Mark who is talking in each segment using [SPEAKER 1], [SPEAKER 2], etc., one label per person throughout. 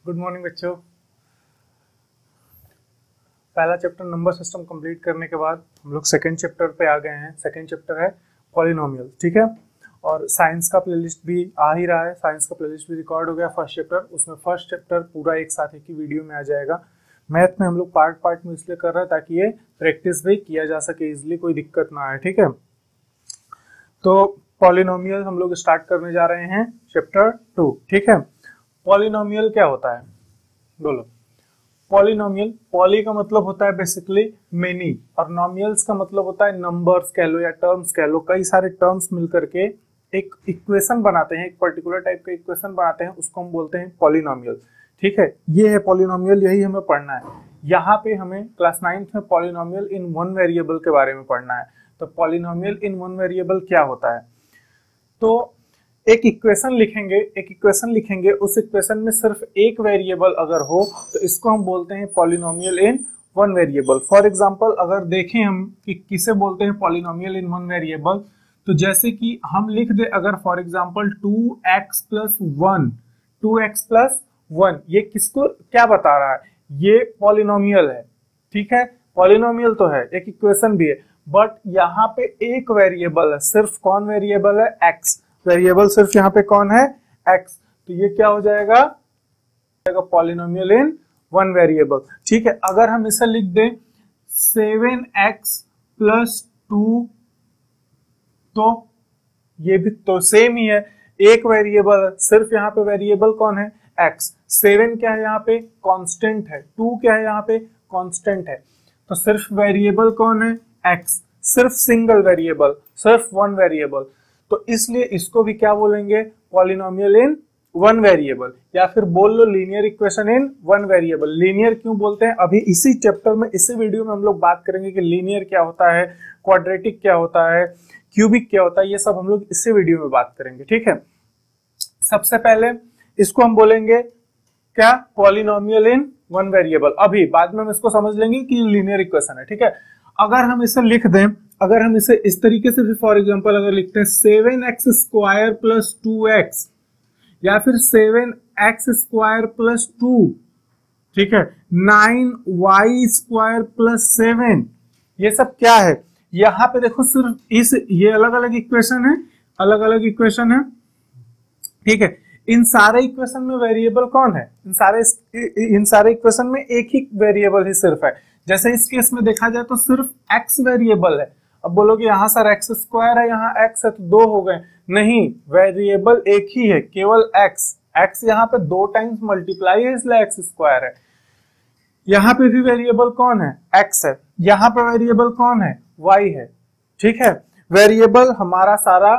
[SPEAKER 1] Good morning बच्चों। पहला chapter number system complete करने के बाद हम लोग सेकंड चैप्टर पे आ गए हैं। सेकंड चैप्टर है पॉलिनोमियल, ठीक है। और साइंस का प्लेलिस्ट भी आ ही रहा है, साइंस का प्लेलिस्ट भी रिकॉर्ड हो गया फर्स्ट चैप्टर। उसमें फर्स्ट चैप्टर पूरा एक साथ एक ही वीडियो में आ जाएगा। मैथ में हम लोग पार्ट पार्ट में इसलिए कर रहे हैं ताकि ये प्रैक्टिस भी किया जा सके इजिली, कोई दिक्कत ना आए, ठीक है। तो पॉलिनोमियल हम लोग स्टार्ट करने जा रहे हैं चैप्टर 2, ठीक है। पॉलिनोमियल क्या होता है बोलो। पॉलिनोमियल, पॉली का मतलब होता है बेसिकली मेनी, और नोमियल्स का मतलब होता है नंबर्स कह लो या टर्म्स कह लो। कई सारे टर्म्स मिलकर के एक इक्वेशन बनाते हैं, एक पर्टिकुलर टाइप का इक्वेशन बनाते हैं, उसको हम बोलते हैं पॉलिनोमियल, ठीक है। ये है पॉलिनोमियल, यही हमें पढ़ना है। यहाँ पे हमें क्लास 9th में पॉलिनोमियल इन वन वेरिएबल के बारे में पढ़ना है। तो पॉलिनोमियल इन वन वेरिएबल क्या होता है, तो एक इक्वेशन लिखेंगे, उस इक्वेशन में सिर्फ एक वेरिएबल अगर हो तो इसको हम बोलते हैं polynomial in one variable. For example अगर देखें हम कि किसे बोलते हैं पॉलिनोमियल इन वन वेरिएबल, तो जैसे कि हम लिख दे अगर फॉर एग्जांपल 2x प्लस 1, ये किसको क्या बता रहा है, ये पॉलिनोमियल है, ठीक है। पॉलिनोमियल तो है, एक इक्वेशन भी है, बट यहाँ पे एक वेरिएबल है, सिर्फ कौन वेरिएबल है, x वेरिएबल, सिर्फ यहाँ पे कौन है, x। तो ये क्या हो जाएगा पॉलिनोमियल इन वन वेरिएबल, ठीक है। अगर हम इसे लिख दें 7x प्लस 2, तो ये भी तो सेम ही है, एक वेरिएबल, सिर्फ यहाँ पे वेरिएबल कौन है, x। 7 क्या है यहाँ पे, कांस्टेंट है। 2 क्या है यहाँ पे, कांस्टेंट है। तो सिर्फ वेरिएबल कौन है, x, सिर्फ सिंगल वेरिएबल, सिर्फ वन वेरिएबल। तो इसलिए इसको भी क्या बोलेंगे, पॉलिनोमियल इन वन वेरिएबल, या फिर बोल लो linear equation in one variable. Linear क्यों बोलते हैं, अभी इसी चैप्टर में, इसी वीडियो में हम लोग बात करेंगे कि लीनियर क्या होता है, क्वाड्रेटिक क्या होता है, क्यूबिक क्या होता है, ये सब हम लोग इसी वीडियो में बात करेंगे, ठीक है। सबसे पहले इसको हम बोलेंगे क्या, पॉलिनोमियल इन वन वेरिएबल। अभी बाद में हम इसको समझ लेंगे कि लीनियर इक्वेशन है, ठीक है। अगर हम इसे लिख दें, अगर हम इसे इस तरीके से भी फॉर एग्जांपल अगर लिखते हैं 7x स्क्वायर प्लस 2x, या फिर 7x स्क्वायर प्लस 2, ठीक है, 9y स्क्वायर प्लस 7, ये सब क्या है, यहाँ पे देखो सिर्फ ये अलग अलग इक्वेशन है, ठीक है। इन सारे इक्वेशन में वेरिएबल कौन है, इन सारे इक्वेशन में एक ही वेरिएबल ही सिर्फ है। जैसे इस केस में देखा जाए तो सिर्फ x वेरिएबल है। अब बोलोगे यहाँ सर x स्क्वायर है, यहाँ x है तो 2 हो गए, नहीं, वेरिएबल एक ही है, केवल x यहाँ पे 2 टाइम्स मल्टीप्लाई है, इसलिए x स्क्वायर है। यहाँ पे भी वेरिएबल कौन है, x है, यहाँ पे वेरिएबल कौन है, y है, ठीक है। वेरिएबल हमारा सारा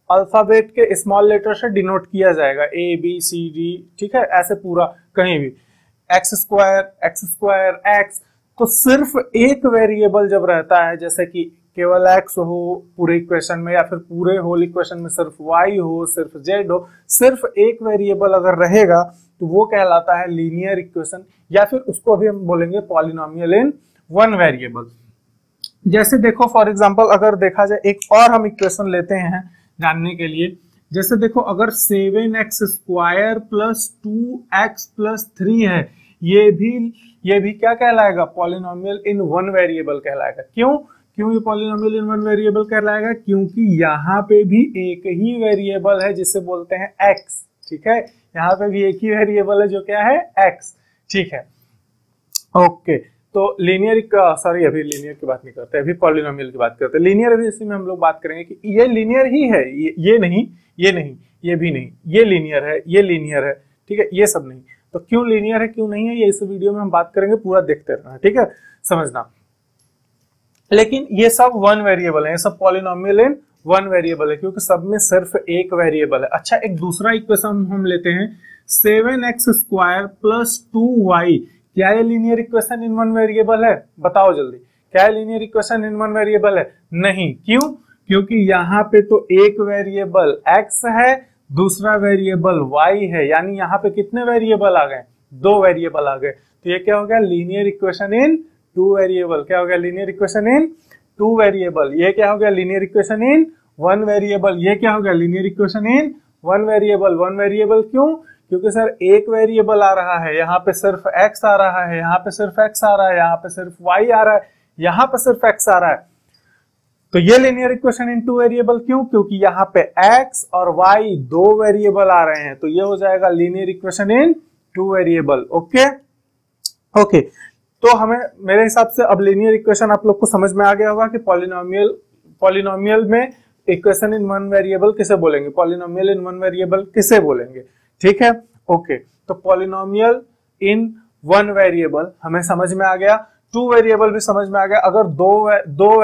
[SPEAKER 1] अल्फाबेट के स्मॉल लेटर से डिनोट किया जाएगा, a b c d, ठीक है, ऐसे पूरा कहीं भी x स्क्वायर x। तो सिर्फ एक वेरिएबल जब रहता है, जैसे कि केवल x हो पूरे इक्वेशन में, या फिर पूरे होल इक्वेशन में सिर्फ y हो, सिर्फ z हो, सिर्फ एक वेरिएबल अगर रहेगा तो वो कहलाता है लीनियर इक्वेशन, या फिर उसको अभी हम बोलेंगे पॉलिनोमियल इन वन वेरिएबल। जैसे देखो फॉर एग्जांपल अगर देखा जाए, एक और हम इक्वेशन लेते हैं जानने के लिए। जैसे देखो अगर 7x square plus 2x plus 3 है, ये भी क्या कहलाएगा, पॉलिनोमियल इन वन वेरिएबल कहलाएगा। क्यों ये पॉलिनोमियल इन वन वेरिएबल कहलाएगा, क्योंकि यहाँ पे भी एक ही वेरिएबल है जिसे बोलते हैं x, ठीक है। यहाँ पे भी एक ही वेरिएबल है जो क्या है, x, ठीक है। ओके, तो अभी लीनियर की बात नहीं करते, अभी पॉलिनोमियल की बात करते हैं। लीनियर अभी इसी में हम लोग बात करेंगे कि ये लीनियर ही है, ये नहीं, ये भी नहीं, ये लीनियर है, ठीक है, ये सब नहीं। तो क्यों लीनियर है क्यों नहीं है, ये इस वीडियो में हम बात करेंगे, पूरा देखते रहना, ठीक है, समझना। लेकिन ये सब वन वेरिएबल है, ये सब पॉलिनोमियल इन वन वेरिएबल है, क्योंकि सब में सिर्फ एक वेरिएबल है। अच्छा, एक दूसरा इक्वेशन हम लेते हैं 7x स्क्वायर प्लस 2y। क्या ये linear equation in one variable है, बताओ जल्दी, क्या ये linear equation in one variable है, नहीं। क्योंकि यहाँ पे तो एक वेरिएबल x है, दूसरा वेरिएबल y है, यानी यहाँ पे कितने वेरिएबल आ गए, 2 वेरिएबल आ गए। तो ये क्या हो गया, लीनियर इक्वेशन इन 2 वेरिएबल। क्या हो गया, लीनियर इक्वेशन इन 2 वेरिएबल। ये क्या हो गया, लीनियर इक्वेशन इन 1 वेरिएबल। ये क्या हो गया, लीनियर इक्वेशन इन 1 वेरिएबल। 1 वेरिएबल क्यों, क्योंकि सर एक वेरिएबल आ रहा है, यहाँ पे सिर्फ x आ रहा है, यहाँ पे सिर्फ x आ रहा है, यहाँ पे सिर्फ y आ रहा है, यहाँ पे सिर्फ x आ रहा है। तो ये लीनियर इक्वेशन इन टू वेरिएबल, क्यों? क्योंकि यहाँ पे x और y दो वेरिएबल आ रहे हैं, तो ये हो जाएगा लीनियर इक्वेशन इन टू वेरिएबल। ओके ओके, तो हमें मेरे हिसाब से अब लीनियर इक्वेशन आप लोग को समझ में आ गया होगा कि पॉलिनोमियल में इक्वेशन इन वन वेरिएबल किसे बोलेंगे, पॉलिनोमियल इन वन वेरिएबल किसे बोलेंगे। ठीक है, ओके। तो पॉलिनोमियल इन वन वेरिएबल हमें समझ में आ गया, टू वेरिएबल भी समझ में आ गया। अगर दो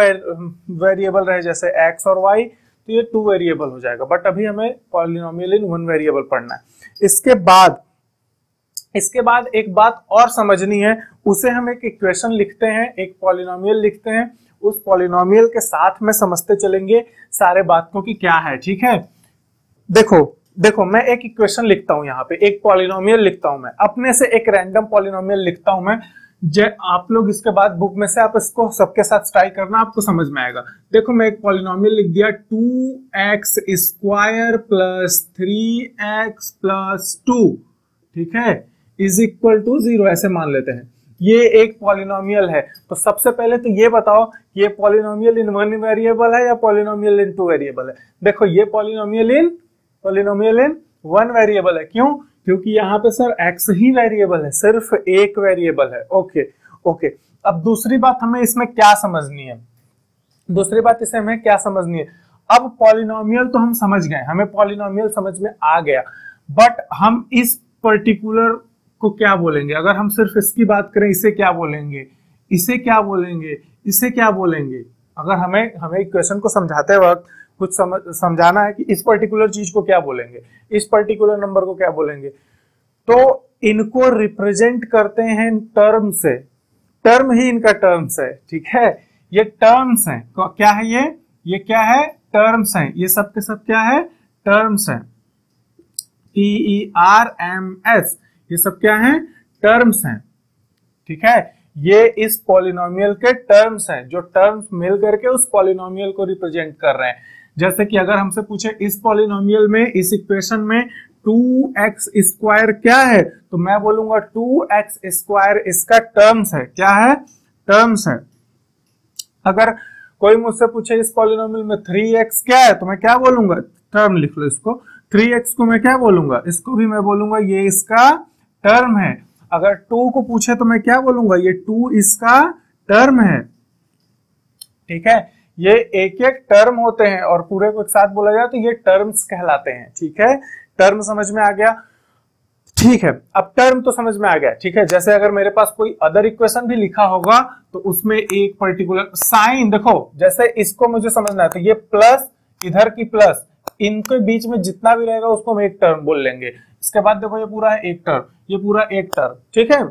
[SPEAKER 1] वेरिएबल रहे जैसे x और y तो ये टू वेरिएबल हो जाएगा, बट अभी हमें पॉलिनोमियल इन वन वेरिएबल पढ़ना है। इसके बाद एक बात और समझनी है, उसे हम एक इक्वेशन लिखते हैं, एक पॉलिनोमियल लिखते हैं, उस पॉलिनोमियल के साथ में समझते चलेंगे सारे बातों की क्या है। ठीक है, देखो मैं एक इक्वेशन लिखता हूं, यहाँ पे एक पॉलिनोमियल लिखता हूं, मैं अपने से एक रैंडम पॉलिनोमियल लिखता हूं मैं। आप लोग इसके बाद बुक में से आप इसको सबके साथ ट्राई करना, आपको समझ में आएगा। देखो मैं एक पॉलिनोमियल लिख दिया 2x square plus 3x plus 2, ठीक है, इज इक्वल टू 0 ऐसे मान लेते हैं। ये एक पॉलिनोमियल है। तो सबसे पहले तो ये बताओ ये पॉलिनोमियल इन वन वेरिएबल है या पॉलिनोमियल इन टू वेरिएबल है। देखो ये पॉलिनोमियल इन वन वेरिएबल है। क्यों? क्योंकि यहाँ पे सर x ही वेरिएबल है, सिर्फ एक वेरिएबल है। ओके ओके, अब दूसरी बात हमें इसमें क्या समझनी है, अब पॉलिनोमियल तो हम समझ गए, हमें पॉलिनोमियल समझ में आ गया, बट हम इस पर्टिकुलर को क्या बोलेंगे? अगर हम सिर्फ इसकी बात करें, इसे क्या बोलेंगे, इसे क्या बोलेंगे, इसे क्या बोलेंगे? अगर हमें इक्वेशन को समझाते वक्त कुछ समझाना है कि इस पर्टिकुलर चीज को क्या बोलेंगे, इस पर्टिकुलर नंबर को क्या बोलेंगे, तो इनको रिप्रेजेंट करते हैं टर्म से, टर्म ही इनका टर्म्स है। ठीक है, ये टर्म्स हैं। क्या है ये क्या है? टर्म्स हैं। ये सब के सब क्या है? टर्म्स हैं। TERMS, ये सब क्या है? टर्म्स हैं। ठीक है, ये इस पॉलिनोमियल के टर्म्स हैं, जो टर्म्स मिल करके उस पॉलिनोमियल को रिप्रेजेंट कर रहे हैं। जैसे कि अगर हमसे पूछे इस पॉलिनोमियल में, इस इक्वेशन में 2x स्क्वायर क्या है, तो मैं बोलूंगा 2x स्क्वायर इसका टर्म्स है। क्या है? टर्म्स है। अगर कोई मुझसे पूछे इस पॉलिनोमियल में 3x क्या है, तो मैं क्या बोलूंगा? टर्म लिख लो इसको। 3x को मैं क्या बोलूंगा? इसको भी मैं बोलूंगा ये इसका टर्म है। अगर 2 को पूछे तो मैं क्या बोलूंगा? ये 2 इसका टर्म है। ठीक है, ये एक एक टर्म होते हैं और पूरे को एक साथ बोला जाए तो ये टर्म्स कहलाते हैं। ठीक है, टर्म समझ में आ गया। ठीक है, अब टर्म तो समझ में आ गया। ठीक है, जैसे अगर मेरे पास कोई अदर इक्वेशन भी लिखा होगा तो उसमें एक पर्टिकुलर साइन, देखो जैसे इसको मुझे समझना है तो ये प्लस, इधर की प्लस, इनके बीच में जितना भी रहेगा उसको हम एक टर्म बोल लेंगे। इसके बाद देखो ये पूरा है एक टर्म, ये पूरा एक टर्म। ठीक है,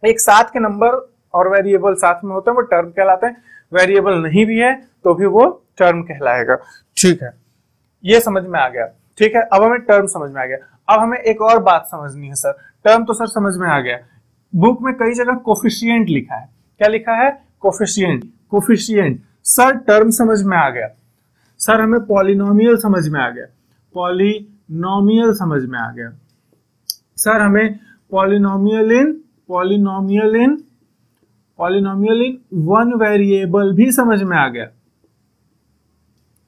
[SPEAKER 1] एक साथ के नंबर और वेरिएबल साथ में होते हैं वो टर्म कहलाते हैं, वेरिएबल नहीं भी है तो भी वो टर्म कहलाएगा। ठीक है, ये समझ में आ गया। ठीक है, अब हमें टर्म समझ में आ गया। अब हमें एक और बात समझनी है सर। टर्म तो सर समझ में आ गया, बुक में कई जगह कोफिशिएंट लिखा है। क्या लिखा है? कोफिशिएंट। सर टर्म समझ में आ गया, सर हमें पॉलिनोमियल समझ में आ गया, पॉलिनोमियल समझ में आ गया, सर हमें पॉलिनोमियल इन वन वेरिएबल भी समझ में आ गया,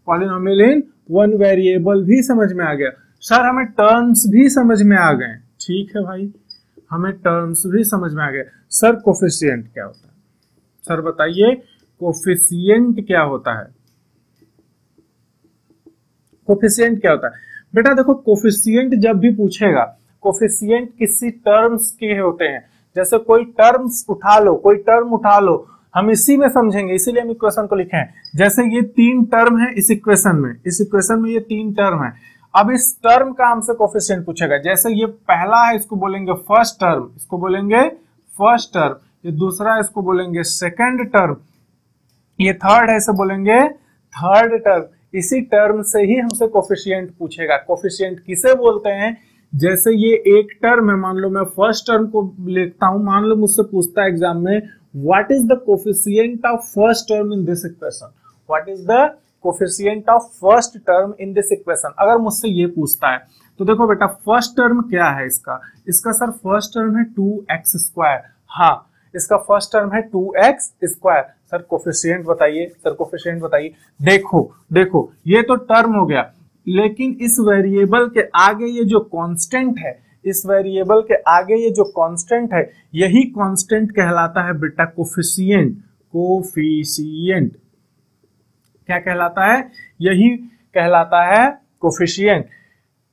[SPEAKER 1] पॉलिनोमियल इन वन वेरिएबल भी समझ में आ गया। सर हमें टर्म्स भी समझ में आ गए। ठीक है भाई, हमें टर्म्स भी समझ में आ गए। सर कोफिशिएंट क्या होता है? सर बताइए कोफिशिएंट क्या होता है? कोफिशिएंट क्या होता है? बेटा देखो, कोफिशिएंट जब भी पूछेगा, कोफिशिएंट किसी टर्म्स के होते हैं। जैसे कोई टर्म्स उठा लो, कोई टर्म उठा लो, हम इसी में समझेंगे, इसीलिए हम इक्वेशन को लिखे हैं। जैसे ये 3 टर्म है इस इक्वेशन में ये 3 टर्म है। अब इस टर्म का हमसे कोफिशिएंट पूछेगा। जैसे ये पहला है, इसको बोलेंगे फर्स्ट टर्म, इसको बोलेंगे फर्स्ट टर्म। ये दूसरा है, इसको बोलेंगे सेकंड टर्म। ये थर्ड है, इसे बोलेंगे थर्ड टर्म। इसी टर्म से ही हमसे कोफिशिएंट पूछेगा। कोफिशिएंट किसे बोलते हैं? जैसे ये एक टर्म है, मान लो मैं फर्स्ट टर्म को लिखता हूं, मान लो मुझसे पूछता है एग्जाम में, what is the coefficient of first term in this equation? What is the coefficient of first term in this equation. अगर मुझसे ये पूछता है तो देखो बेटा फर्स्ट टर्म क्या है इसका सर फर्स्ट टर्म है 2x²। हाँ, इसका फर्स्ट टर्म है 2x²। सर कोफिशिएंट बताइए। देखो ये तो टर्म हो गया, लेकिन इस वेरिएबल के आगे ये जो कांस्टेंट है, यही कांस्टेंट कहलाता है बेटा कोफिशिएंट। क्या कहलाता है? यही कहलाता है कोफिशिएंट।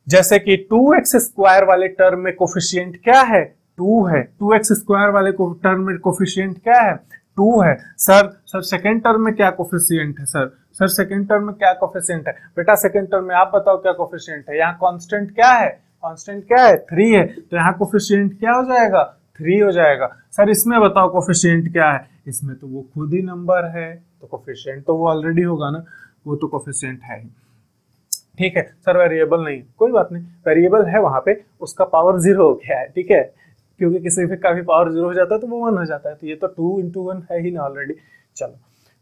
[SPEAKER 1] जैसे कि 2x² वाले टर्म में कोफिशिएंट क्या है? 2 है। 2x² वाले टर्म में कोफिशिएंट क्या है? 2 है। सर सेकेंड टर्म में क्या कोफिशिएंट है? सर सेकेंड टर्म में क्या कोफिशिएंट है? बेटा सेकेंड टर्म में आप बताओ क्या कोफिशिएंट है? यहाँ कांस्टेंट क्या है? 3 है, तो यहाँ कोफिशिएंट क्या हो जाएगा? 3 हो जाएगा। सर इसमें बताओ कोफिशिएंट क्या है? इसमें तो वो खुद ही नंबर है, तो कोफिशिएंट तो वो ऑलरेडी होगा ना, वो तो कोफिशिएंट है ही। ठीक है सर, वेरिएबल नहीं, कोई बात नहीं, वेरिएबल है वहां पे, उसका पावर 0 हो गया है। ठीक है, क्योंकि किसी भी का भी पावर 0 हो जाता है तो वो 1 हो जाता है, तो ये तो 2 × 1 है ही ना ऑलरेडी। चलो,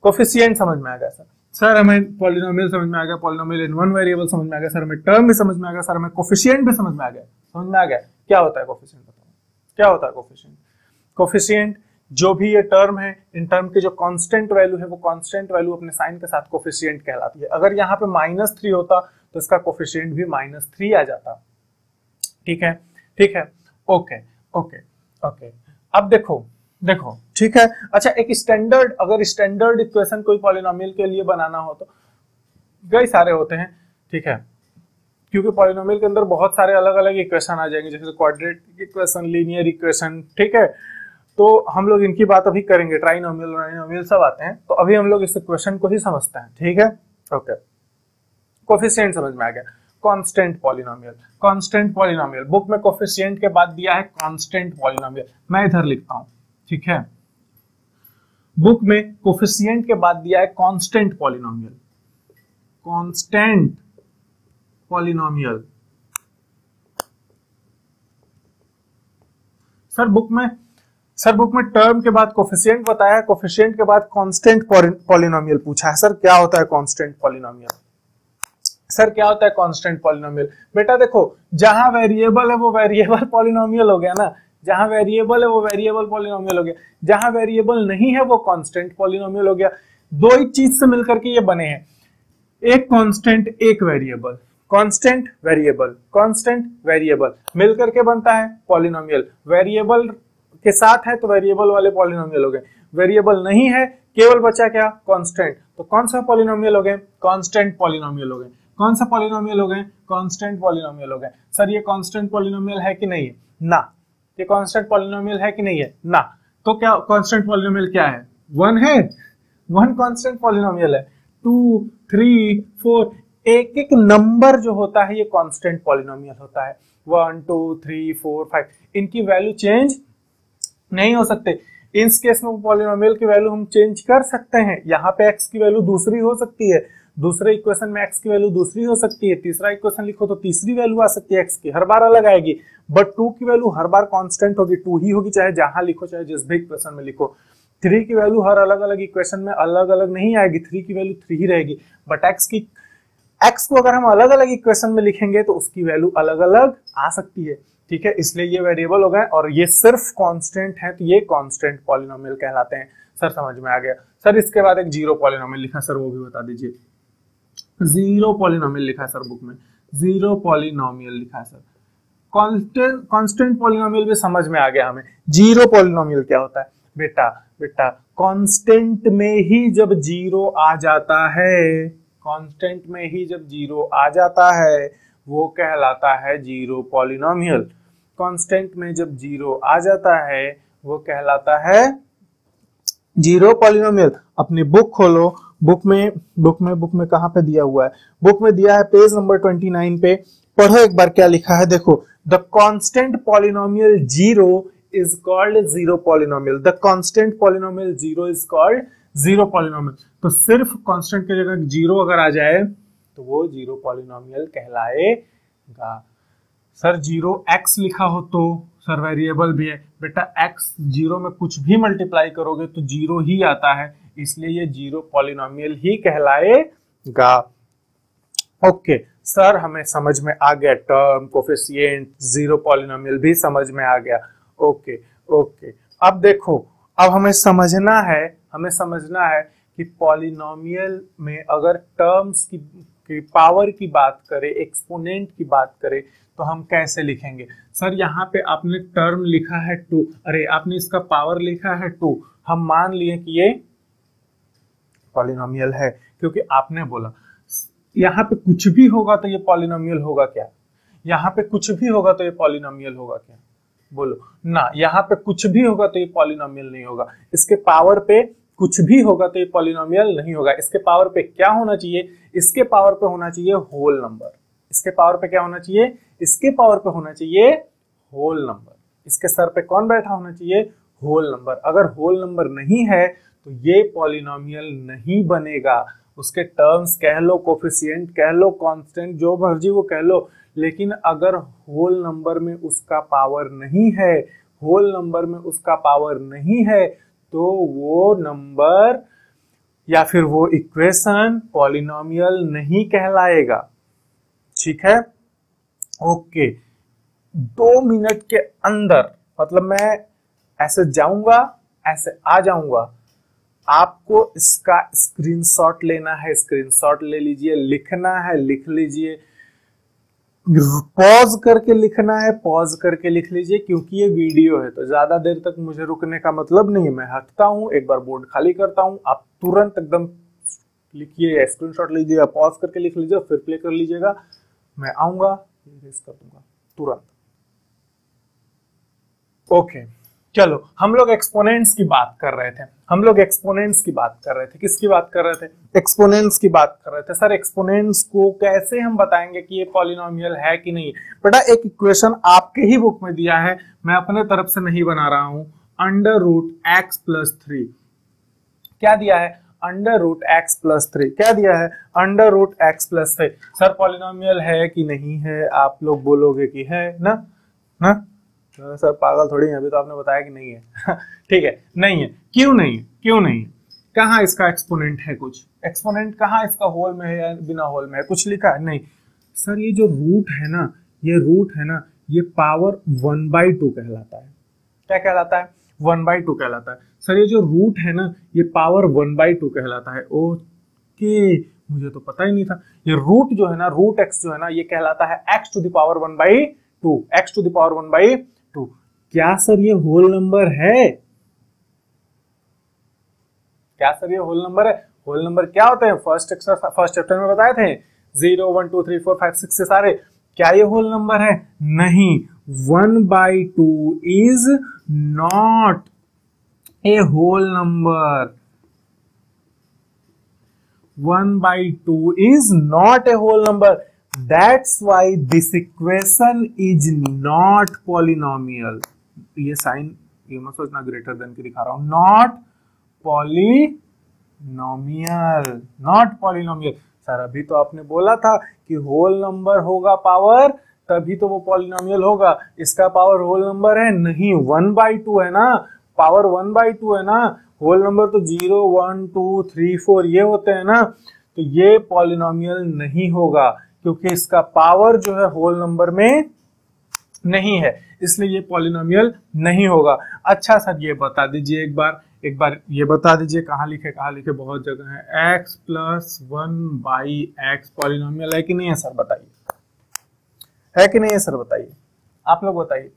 [SPEAKER 1] कोफिशिएंट समझ में आ गया सर हमें पॉलिनोमियल समझ में आ गया, पॉलिनोमियल इन वन वेरिएबल समझ में आ गया, सर हमें टर्म भी समझ में आ गया, सर हमें कोफिशिएंट भी समझ में आ गया। क्या होता है कोफिशिएंट? बताओ क्या होता है कोफिशिएंट? कोफिशिएंट जो भी ये टर्म है, इन टर्म के जो कांस्टेंट वैल्यू है, वो कांस्टेंट वैल्यू अपने साइन के साथ कोफिशिएंट कहलाती है। अगर यहाँ पे -3 होता तो इसका कोफिशिएंट भी -3 आ जाता। ठीक है, ओके। अब देखो, ठीक है। अच्छा, अगर स्टैंडर्ड इक्वेशन कोई पॉलिनोमियल के लिए बनाना हो तो कई सारे होते हैं। ठीक है, क्योंकि पॉलिनोमियल के अंदर बहुत सारे अलग अलग इक्वेशन आ जाएंगे, जैसे क्वाड्रेटिक इक्वेशन, लीनियर इक्वेशन। ठीक है, तो हम लोग इनकी बात अभी करेंगे, ट्राइनोमियल सब आते हैं, तो अभी हम लोग इस इक्वेशन को ही समझते हैं। ठीक है, ओके। कोफिशिएंट समझ में आ गया। कांस्टेंट पॉलिनोमियल, बुक में कोफिशिएंट के बाद दिया है कांस्टेंट पॉलिनोमियल, मैं इधर लिखता हूं। ठीक है, बुक में कोफिशिएंट के बाद दिया है कांस्टेंट पॉलिनोमियल। सर बुक में टर्म के बाद कोफिशिएंट बताया है, कोफिशिएंट के बाद कांस्टेंट पॉलिनोमियल पूछा है। सर क्या होता है कांस्टेंट पॉलिनोमियल? बेटा देखो, जहां वेरिएबल है वो वेरिएबल पॉलिनोमियल हो गया ना, जहां वेरिएबल नहीं है वो कांस्टेंट पॉलिनोमियल हो गया। दो ही चीज से मिलकर के ये बने हैं, एक कांस्टेंट एक वेरिएबल, कांस्टेंट वेरिएबल मिलकर के बनता है पॉलिनोमियल। वेरिएबल के साथ है तो वेरिएबल वाले पॉलिनोमियल हो गए, वेरिएबल नहीं है, केवल बचा क्या? कांस्टेंट। तो कौन सा पॉलिनोमियल हो गए? कांस्टेंट पॉलिनोमियल हो गए। कौन सा पॉलिनोमियल हो गए? कांस्टेंट पॉलिनोमियल हो गए। सर ये कांस्टेंट पॉलिनोमियल है कि नहीं है? ना। ये कांस्टेंट पॉलिनोमियल है कि नहीं है? ना। तो क्या कांस्टेंट पॉलिनोमियल क्या है? 1 है, 1 कांस्टेंट पॉलिनोमियल है। 2, 3, 4 एक एक नंबर जो होता है ये कांस्टेंट पॉलिनोमियल होता है। 1, 2, 3, 4, 5 इनकी वैल्यू चेंज नहीं हो सकते। इस केस में पॉलिनोमियल की वैल्यू हम चेंज कर सकते हैं। यहाँ पे x की वैल्यू दूसरी हो सकती है, दूसरे इक्वेशन में x की वैल्यू दूसरी हो सकती है, तीसरा इक्वेशन लिखो तो तीसरी वैल्यू आ सकती है x की, हर बार अलग आएगी। बट 2 की वैल्यू हर बार कांस्टेंट होगी, 2 ही होगी, चाहे जहां लिखो चाहे जिस भी इक्वेशन में लिखो। 3 की वैल्यू हर अलग अलग इक्वेशन में अलग अलग नहीं आएगी, 3 की वैल्यू 3 ही रहेगी। बट x को अगर हम अलग अलग इक्वेशन में लिखेंगे तो उसकी वैल्यू अलग अलग आ सकती है। ठीक है, इसलिए ये वेरिएबल हो गए और ये सिर्फ कांस्टेंट है, तो ये कांस्टेंट पॉलिनोमियल कहलाते हैं। सर समझ में आ गया। सर इसके बाद एक जीरो पॉलिनोमियल लिखा, सर वो भी बता दीजिए। जीरो पॉलिनोमियल लिखा है सर बुक में, जीरो पॉलिनोमियल लिखा है सर। कांस्टेंट पॉलिनोमियल भी समझ में आ गया हमें। जीरो पॉलिनोमियल क्या होता है? बेटा कांस्टेंट में ही जब जीरो आ जाता है, कांस्टेंट में ही जब जीरो आ जाता है वो कहलाता है जीरो पॉलिनोमियल। कांस्टेंट में जब जीरो आ जाता है वो कहलाता है जीरो पॉलिनोमियल। अपनी बुक खोलो, बुक में कहां पे दिया हुआ है? बुक में दिया है पेज नंबर 29 पे। पढ़ो एक बार क्या लिखा है, देखो। The constant polynomial zero is called zero polynomial. The constant polynomial zero is called zero polynomial. तो सिर्फ कांस्टेंट की जगह जीरो अगर आ जाए तो वो जीरो पॉलिनोमियल कहलाएगा। सर जीरो x लिखा हो तो सर वेरिएबल भी है बेटा, x जीरो में कुछ भी मल्टीप्लाई करोगे तो जीरो ही आता है, इसलिए ये जीरो पॉलिनोमियल ही कहलाएगा। गा। ओके सर, हमें समझ में आ गया, टर्म, कोफिशिएंट, जीरो पॉलिनोमियल भी समझ में आ गया। ओके ओके, अब देखो, अब हमें समझना है कि पॉलिनोमियल में अगर टर्म्स की पावर की बात करें, एक्सपोनेंट की बात करें, तो हम कैसे लिखेंगे। सर यहाँ पे आपने टर्म लिखा है 2, अरे आपने इसका पावर लिखा है 2, हम मान लिए कि ये पॉलिनोमियल है, क्योंकि आपने बोला यहाँ पे कुछ भी होगा तो ये पॉलिनोमियल होगा क्या, यहाँ पे कुछ भी होगा तो ये पॉलिनोमियल होगा क्या, बोलो ना। यहाँ पे कुछ भी होगा तो ये पॉलिनोमियल नहीं होगा, इसके पावर पे कुछ भी होगा तो ये पॉलिनोमियल नहीं होगा। इसके पावर पे क्या होना चाहिए, इसके पावर पे होना चाहिए होल नंबर। इसके पावर पे क्या होना चाहिए, इसके पावर पे होना चाहिए होल नंबर। इसके सर पे कौन बैठा होना चाहिए, होल नंबर। अगर होल नंबर नहीं है तो ये पॉलिनोमियल नहीं बनेगा। उसके टर्म्स कह लो, कोफिशिएंट कह लो, कांस्टेंट, जो मर्जी वो कह लो, लेकिन अगर होल नंबर में उसका पावर नहीं है, होल नंबर में उसका पावर नहीं है, तो वो नंबर या फिर वो इक्वेशन पॉलिनोमियल नहीं कहलाएगा। ठीक है, ओके। 2 मिनट के अंदर, मतलब मैं ऐसे जाऊंगा, ऐसे आ जाऊंगा, आपको इसका स्क्रीनशॉट लेना है, स्क्रीनशॉट ले लीजिए, लिखना है लिख लीजिए, पॉज करके लिखना है पॉज करके लिख लीजिए, क्योंकि ये वीडियो है तो ज्यादा देर तक मुझे रुकने का मतलब नहीं है। मैं हटता हूं, एक बार बोर्ड खाली करता हूं, आप तुरंत एकदम लिखिए, स्क्रीनशॉट लीजिए, पॉज करके लिख लीजिए, फिर प्ले कर लीजिएगा। मैं आऊंगा, इरेज कर दूंगा तुरंत। ओके चलो, हम लोग एक्सपोनेंट्स की बात कर रहे थे, किसकी बात कर रहे थे, एक्सपोनेंट्स की बात कर रहे थे। सर एक्सपोनेंट्स को कैसे हम बताएंगे कि ये पॉलिनोमियल है कि नहीं। बेटा एक इक्वेशन आपके ही बुक में दिया है, मैं अपने तरफ से नहीं बना रहा हूं, √x+3 क्या दिया है, √x+3 क्या दिया है, √x+3। सर पॉलिनोमियल है कि नहीं है, आप लोग बोलोगे कि है ना सर पागल थोड़ी है, अभी तो आपने बताया कि नहीं है ठीक है, नहीं है, क्यों नहीं है, कहाँ इसका एक्सपोनेंट है, कुछ एक्सपोनेंट कहाँ इसका होल में है या बिना होल में है, कुछ लिखा है नहीं। सर ये जो रूट है ना, ये पावर 1/2 कहलाता है। क्या कहलाता है, 1/2 कहलाता है। सर ये जो रूट है ना, ये पावर 1/2 कहलाता है। ओके, मुझे तो पता ही नहीं था। ये रूट जो है ना, रूट x जो है ना, ये कहलाता है x⁴ 1/2, x⁴ 1/2। क्या सर ये होल नंबर है, क्या सर ये होल नंबर है, होल नंबर क्या होते हैं, फर्स्ट चैप्टर में बताए थे, 0 1 2 3 4 5 6 से सारे। क्या ये होल नंबर है, नहीं, 1/2 is not a whole number, 1/2 is not a whole number. That's why this equation is not polynomial. ये साइन ये मत सोचना ग्रेटर देन की दिखा रहा हूं, नॉट पॉलिनोमियल। सर अभी तो आपने बोला था कि होल नंबर होगा पावर, तभी तो वो पॉलिनोमियल होगा। इसका पावर होल नंबर है नहीं, 1/2 है ना, पावर 1/2 है ना। होल नंबर तो 0 1 2 3 4 ये होते हैं ना, तो ये पॉलिनोमियल नहीं होगा, क्योंकि इसका पावर जो है होल नंबर में नहीं है, इसलिए ये पॉलिनोमियल नहीं होगा। अच्छा सर ये बता दीजिए एक बार ये बता दीजिए, कहाँ लिखे, बहुत जगह है, x+1/x पॉलिनोमियल है कि नहीं है सर, बताइए, है कि नहीं है सर, बताइए, आप लोग बताइए।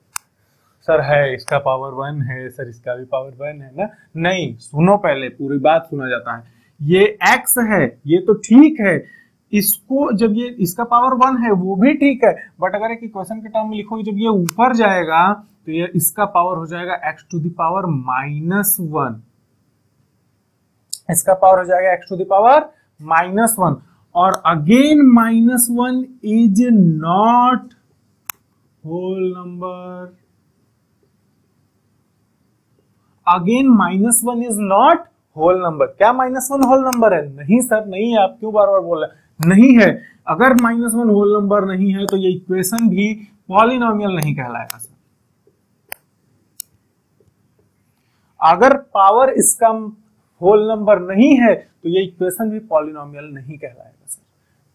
[SPEAKER 1] सर है, इसका पावर 1 है, सर इसका भी पावर 1 है ना। नहीं, सुनो पहले, पूरी बात सुना जाता है। ये x है, ये तो ठीक है, इसको जब ये इसका पावर 1 है वो भी ठीक है, बट अगर एक इक्वेशन के टर्म में लिखोगे, जब ये ऊपर जाएगा तो ये इसका पावर हो जाएगा x⁻⁻1, इसका पावर हो जाएगा x⁻⁻1, और again -1 is not whole number, again -1 is not whole number. क्या -1 होल नंबर है, नहीं सर नहीं है, आप क्यों बार बार बोल रहे हैं, नहीं है। अगर -1 होल नंबर नहीं है तो ये इक्वेशन भी पॉलिनोमियल नहीं कहलाएगा सर। अगर पावर इसका होल नंबर नहीं है तो ये इक्वेशन भी पॉलिनोमियल नहीं कहलाएगा सर।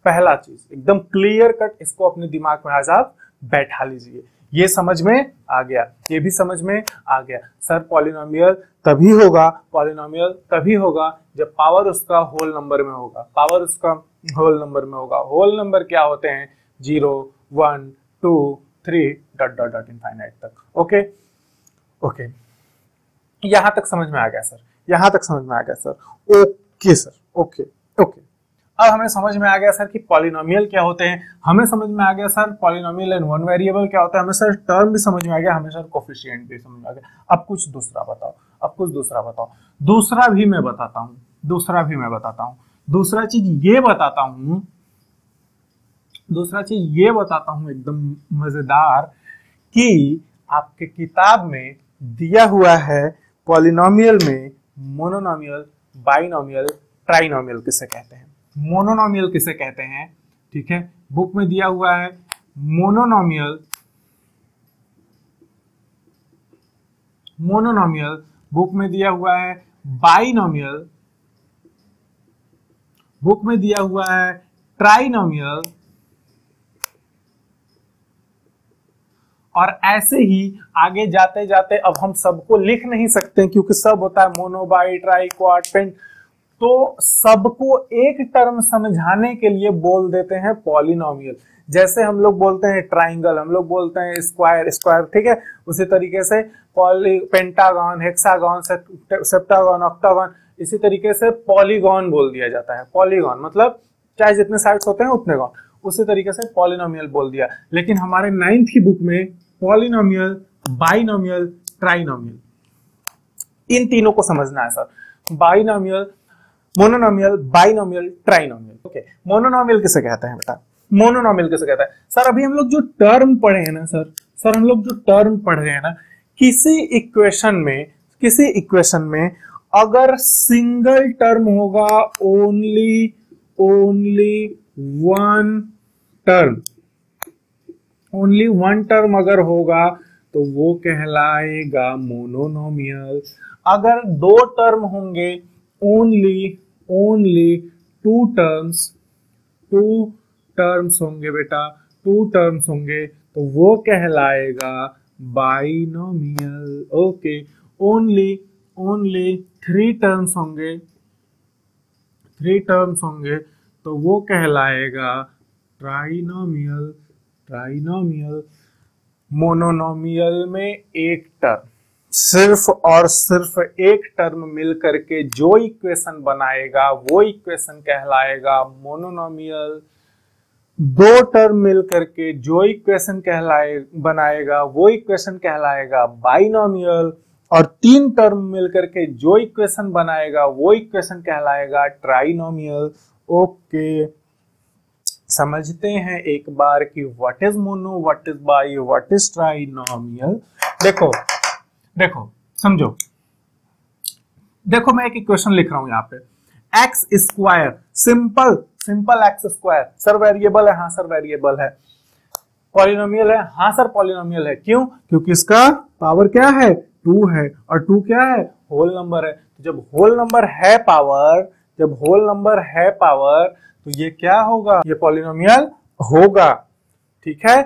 [SPEAKER 1] पहला चीज एकदम क्लियर कट, इसको अपने दिमाग में आज आप बैठा लीजिए। ये समझ में आ गया, ये भी समझ में आ गया। सर पॉलिनोमियल तभी होगा, पॉलिनोमियल तभी होगा जब पावर उसका होल नंबर में होगा, पावर उसका होल नंबर में होगा। होल नंबर क्या होते हैं? 0, 1, 2, 3 डॉट डॉट डॉट इनफाइनाइट तक। ओके ओके, यहां तक समझ में आ गया सर, यहां तक समझ में आ गया sir. Okay sir, okay okay. अब हमें समझ में आ गया सर कि पॉलिनोमियल क्या होते हैं, हमें समझ में आ गया sir polynomial and one variable क्या होता है, हमें सर टर्म भी समझ में आ गया, हमें सर कोफिशिएंट भी समझ में आ गया। अब कुछ दूसरा बताओ, अब कुछ दूसरा बताओ। दूसरा भी मैं बताता हूं, दूसरा भी मैं बताता हूं। दूसरा चीज ये बताता हूं, दूसरा चीज ये बताता हूं एकदम मजेदार, कि आपके किताब में दिया हुआ है पॉलिनोमियल में मोनोनोमियल, बाइनोमियल, ट्राइनोमियल किसे कहते हैं। मोनोनोमियल किसे कहते हैं, ठीक है, बुक में दिया हुआ है मोनोनोमियल, मोनोनोमियल, बुक में दिया हुआ है बाइनोमियल, बुक में दिया हुआ है ट्राइनोमियल, और ऐसे ही आगे जाते जाते अब हम सबको लिख नहीं सकते क्योंकि सब होता है mono, bi, tri, quad, pent, तो सबको एक टर्म समझाने के लिए बोल देते हैं पॉलिनोमियल। जैसे हम लोग बोलते हैं ट्राइंगल, हम लोग बोलते हैं स्क्वायर, स्क्वायर, ठीक है, उसी तरीके से पेंटागन, हेक्सागन, सेप्टागन, ऑक्टागन, इसी तरीके से पॉलीगॉन बोल दिया जाता है। पॉलीगॉन मतलब चाहे जितने साइड्स होते हैं उतने गॉन, उसी तरीके से पॉलिनोमियल बोल दिया। लेकिन हमारे 9th की बुक में पॉलिनोमियल, बाइनोमियल, ट्राइनोमियल, इन तीनों को समझना है sir. Binomial, monomial, binomial, trinomial. Okay, monomial किसे कहते हैं बेटा? मोनोनोमियल किसे कहता है सर? अभी हम लोग जो टर्म पढ़े हैं ना सर हम लोग जो टर्म पढ़ रहे हैं ना, किसी इक्वेशन में, किसी इक्वेशन में अगर सिंगल टर्म होगा, only one term, only one term अगर होगा तो वो कहलाएगा मोनोनोमियल। अगर दो टर्म होंगे, ओनली टू टर्म्स होंगे बेटा, टू टर्म्स होंगे तो वो कहलाएगा binomial. Okay, only three terms होंगे तो वो कहलाएगा ट्राइनोमियल। मोनोनोमियल में एक टर्म, सिर्फ और सिर्फ एक टर्म मिल करके जो इक्वेशन बनाएगा वो इक्वेशन कहलाएगा मोनोनोमियल। दो टर्म मिल करके जो इक्वेशन बनाएगा वो इक्वेशन कहलाएगा बाइनोमियल, और तीन टर्म मिल करके जो इक्वेशन बनाएगा वो इक्वेशन कहलाएगा ट्राइनोमियल। ओके, समझते हैं एक बार कि what is mono, what is by, what is trinomial. देखो समझो, देखो मैं एक इक्वेशन लिख रहा हूं यहाँ पे, x square, simple x square. Sir variable है? हाँ सर वेरिएबल है। पॉलिनोमियल है? हाँ सर पॉलिनोमियल है। क्यों? क्योंकि इसका पावर क्या है? 2 है, और 2 क्या है? होल नंबर है। जब होल नंबर है पावर, जब होल नंबर है पावर, तो ये क्या होगा? ये पॉलिनोमियल होगा। ठीक है,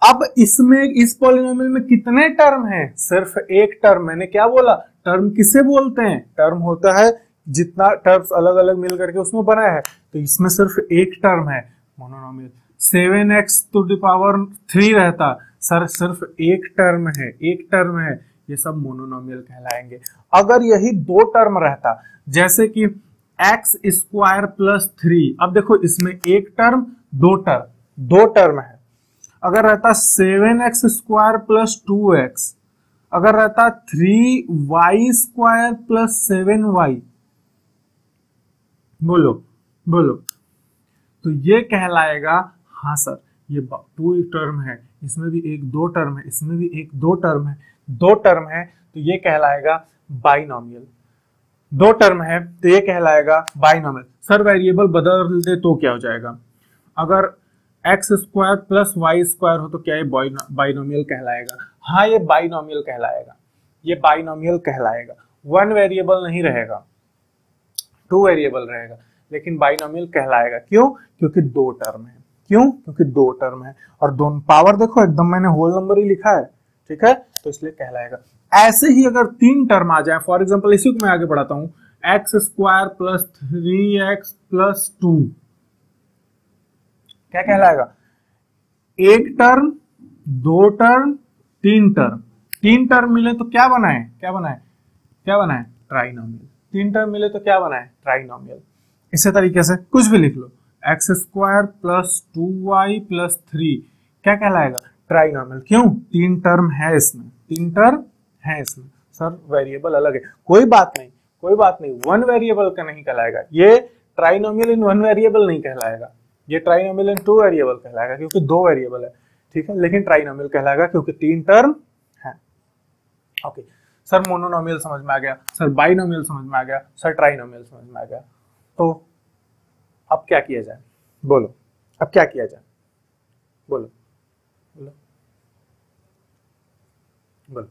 [SPEAKER 1] अब इसमें, इस पॉलिनोमियल में कितने टर्म हैं? सिर्फ एक टर्म। मैंने क्या बोला? टर्म किसे बोलते हैं? टर्म होता है जितना टर्म्स अलग अलग मिल करके उसमें बना है, तो इसमें सिर्फ एक टर्म है monomial. 7x to the power 3 रहता, सर सिर्फ एक टर्म है, एक टर्म है, ये सब मोनोनोमियल कहलाएंगे। अगर यही दो टर्म रहता, जैसे कि एक्स स्क्वायर प्लस 3, अब देखो इसमें एक टर्म, दो टर्म है। अगर रहता 7x स्क्वायर प्लस 2x, अगर रहता 3y स्क्वायर प्लस 7y, बोलो तो ये कहलाएगा, हाँ सर ये 2 टर्म है, इसमें भी एक दो टर्म है, इसमें भी एक दो टर्म है, दो टर्म है, तो ये कहलाएगा बाइनोमियल। दो टर्म है तो ये कहलाएगा बाइनोमियल। सर वेरिएबल बदल दे तो क्या हो जाएगा? अगर x square plus y square हो तो क्या ये बाइनोमियल कहलाएगा? हाँ ये बाइनोमियल कहलाएगा, ये बाइनोमियल कहलाएगा। वन वेरिएबल नहीं रहेगा, टू वेरिएबल रहेगा, लेकिन बाइनोमियल कहलाएगा। क्यों? क्योंकि दो टर्म है। क्यों? क्योंकि दो टर्म है और दोनों पावर देखो एकदम मैंने होल नंबर ही लिखा है, ठीक है, तो इसलिए कहलाएगा। ऐसे ही अगर तीन टर्म आ जाए, फॉर एग्जांपल इसी को मैं आगे बढ़ाता हूं, x square plus 3x plus 2, क्या कहलाएगा? एक टर्म, दो टर्म, तीन टर्म। तीन टर्म मिले तो क्या बनाए? क्या बनाए? क्या बनाए? ट्राइनोमियल। तीन टर्म मिले तो क्या बनाए? ट्राइनोमियल। इसी तरीके से कुछ भी लिख लो, X square plus 2y plus 3 क्या कहलाएगा? ट्राइनोमियल। क्यों? तीन टर्म है इसमें, तीन टर्म है इसमें। सर वेरिएबल अलग है, कोई बात नहीं, कोई बात नहीं, वन वेरिएबल का नहीं कहलाएगा ये। ट्राइनोमियल इन वन वेरिएबल नहीं कहलाएगा, ये ट्राइनोमियल इन टू वेरिएबल कहलाएगा क्योंकि दो वेरिएबल है, ठीक है। लेकिन ट्राइनोमियल कहलाएगा क्योंकि तीन टर्म है। ओके सर, मोनोनोमियल समझ में आ गया, सर बाइनोमियल समझ में आ गया, सर ट्राइनोमियल समझ में आ गया, तो अब क्या किया जाए? बोलो, अब क्या किया जाए? बोलो बोलो बोलो।